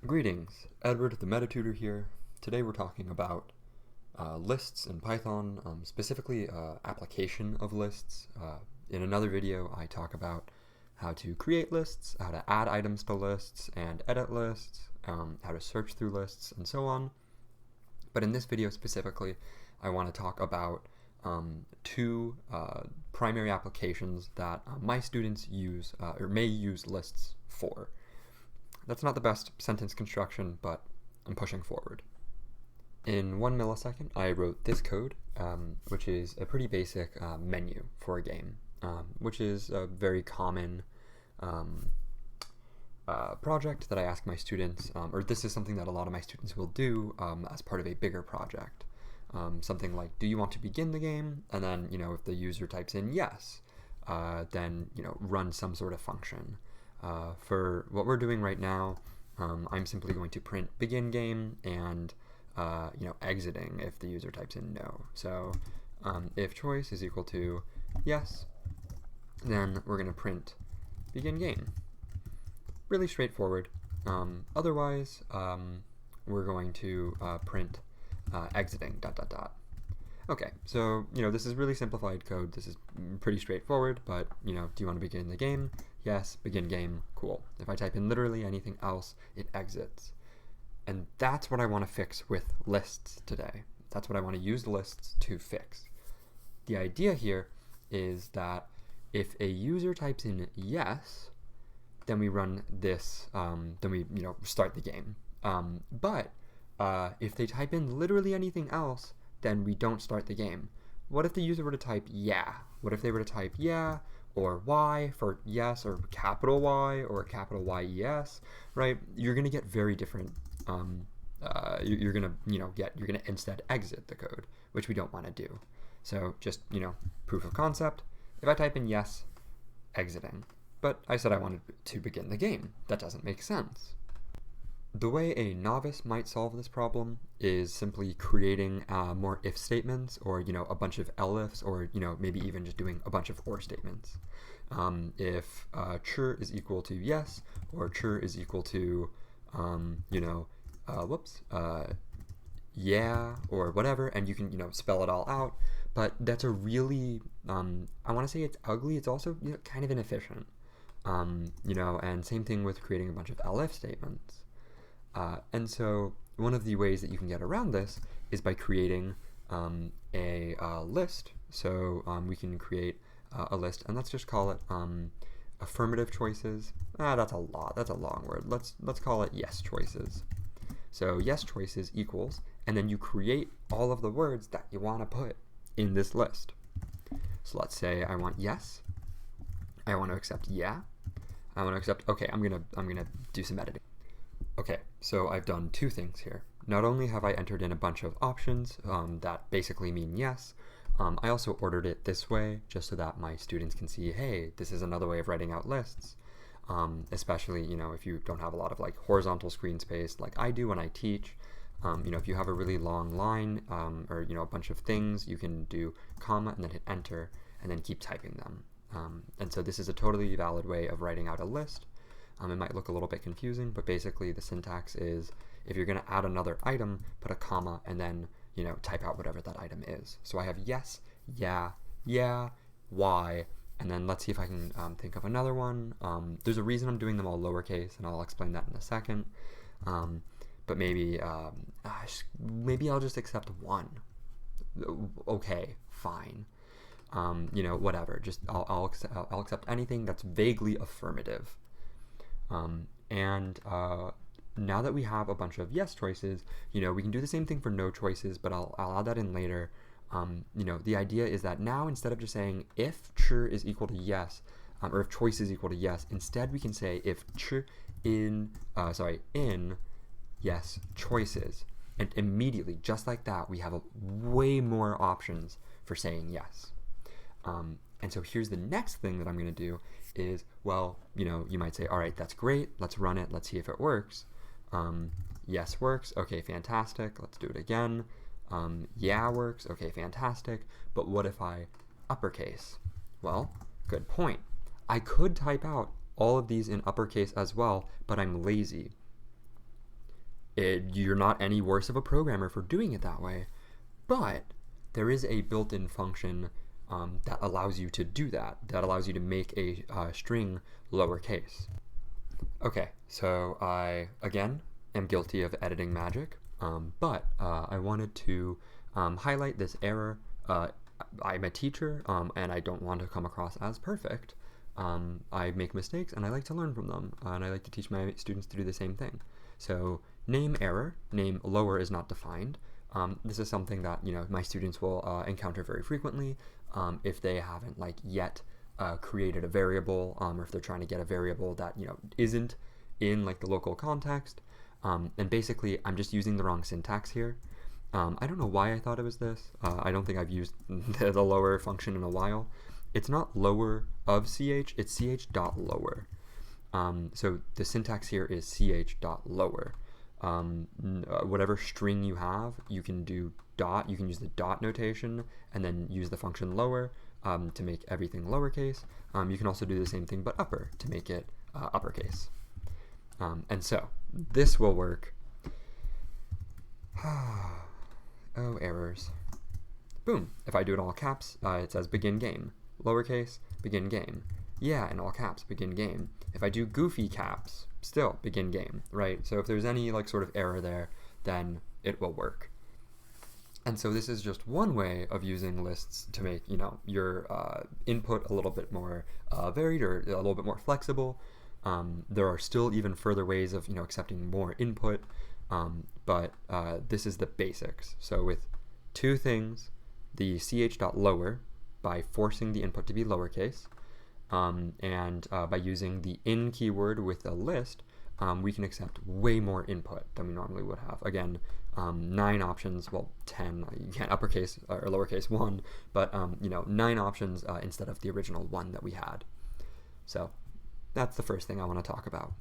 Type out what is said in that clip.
Greetings, Edward the MetaTutor here. Today we're talking about lists in Python, specifically application of lists. In another video I talk about how to create lists, how to add items to lists and edit lists, how to search through lists, and so on. But in this video specifically, I want to talk about two primary applications that my students use or may use lists for. That's not the best sentence construction, but I'm pushing forward. In 1 millisecond, I wrote this code, which is a pretty basic menu for a game, which is a very common project that I ask my students, or this is something that a lot of my students will do as part of a bigger project. Something like, do you want to begin the game? And then, if the user types in yes, then, run some sort of function. For what we're doing right now, I'm simply going to print begin game and exiting if the user types in no. So if choice is equal to yes, then we're going to print begin game. Really straightforward. Otherwise, we're going to print exiting ... Okay, so this is really simplified code. This is pretty straightforward, but do you want to begin the game? Yes, begin game, cool. If I type in literally anything else, it exits. And that's what I want to fix with lists today. That's what I want to use lists to fix. The idea here is that if a user types in yes, then we run this, then we start the game. But if they type in literally anything else, then we don't start the game. What if the user were to type yeah? What if they were to type yeah, or Y for yes, or capital Y, or capital Y-E-S, right? You're going to get very different, you're going to instead exit the code, which we don't want to do. So just, proof of concept. If I type in yes, exiting. But I said I wanted to begin the game. That doesn't make sense. The way a novice might solve this problem is simply creating more if statements, or a bunch of elifs, or maybe even just doing a bunch of or statements. If chur is equal to yes, or chur is equal to yeah, or whatever, and you can spell it all out. But that's a really I want to say it's ugly. It's also kind of inefficient. And same thing with creating a bunch of elif statements. And so one of the ways that you can get around this is by creating a list. So we can create a list, and let's just call it affirmative choices. That's a long word. Let's call it yes choices. So yes choices equals, and then you create all of the words that you want to put in this list. So let's say I want yes. I want to accept yeah. I want to accept, okay, I'm gonna do some editing. Okay, so I've done two things here. Not only have I entered in a bunch of options that basically mean yes, I also ordered it this way just so that my students can see, hey, this is another way of writing out lists. Especially, if you don't have a lot of horizontal screen space like I do when I teach. If you have a really long line or a bunch of things, you can do comma and then hit enter and then keep typing them. And so this is a totally valid way of writing out a list. It might look a little bit confusing, but basically the syntax is, if you're going to add another item, put a comma and then type out whatever that item is. So I have yes, yeah, Y, and then let's see if I can think of another one. There's a reason I'm doing them all lowercase, and I'll explain that in a second. But maybe I'll just accept one. Okay, fine. Whatever. Just I'll accept anything that's vaguely affirmative. Now that we have a bunch of yes choices, we can do the same thing for no choices, but I'll add that in later. The idea is that now, instead of just saying if chur is equal to yes, or if choice is equal to yes, instead we can say if chur in yes choices, and immediately, just like that, we have way more options for saying yes. And so here's the next thing that I'm going to do is, well, you might say, all right, that's great. Let's run it. Let's see if it works. Yes works. Okay, fantastic. Let's do it again. Yeah works. Okay, fantastic. But what if I uppercase? Well, good point. I could type out all of these in uppercase as well, but I'm lazy. you're not any worse of a programmer for doing it that way, but there is a built-in function that allows you to do that, that allows you to make a string lowercase. Okay, so I, again, am guilty of editing magic, but I wanted to highlight this error. I'm a teacher, and I don't want to come across as perfect. I make mistakes, and I like to learn from them, and I like to teach my students to do the same thing. So name error, name lower is not defined. This is something that my students will encounter very frequently if they haven't yet created a variable, or if they're trying to get a variable that isn't in the local context. And basically, I'm just using the wrong syntax here. I don't know why I thought it was this. I don't think I've used the lower function in a while. It's not lower of ch, it's ch dot lower. So the syntax here is ch dot lower. Whatever string you have, you can do dot, you can use the dot notation and then use the function lower to make everything lowercase. You can also do the same thing but upper to make it uppercase. And so this will work. Oh, errors. Boom. If I do it all caps, it says begin game. Lowercase, begin game. Yeah, in all caps, begin game. If I do goofy caps, still begin game, right? So if there's any sort of error there, then it will work. And so this is just one way of using lists to make your input a little bit more varied or a little bit more flexible. There are still even further ways of accepting more input, but this is the basics. So with two things, the ch.lower by forcing the input to be lowercase, and by using the in keyword with a list, we can accept way more input than we normally would have. Again, 9 options, well, 10, you can't uppercase or lowercase 1, but 9 options instead of the original 1 that we had. So that's the first thing I want to talk about.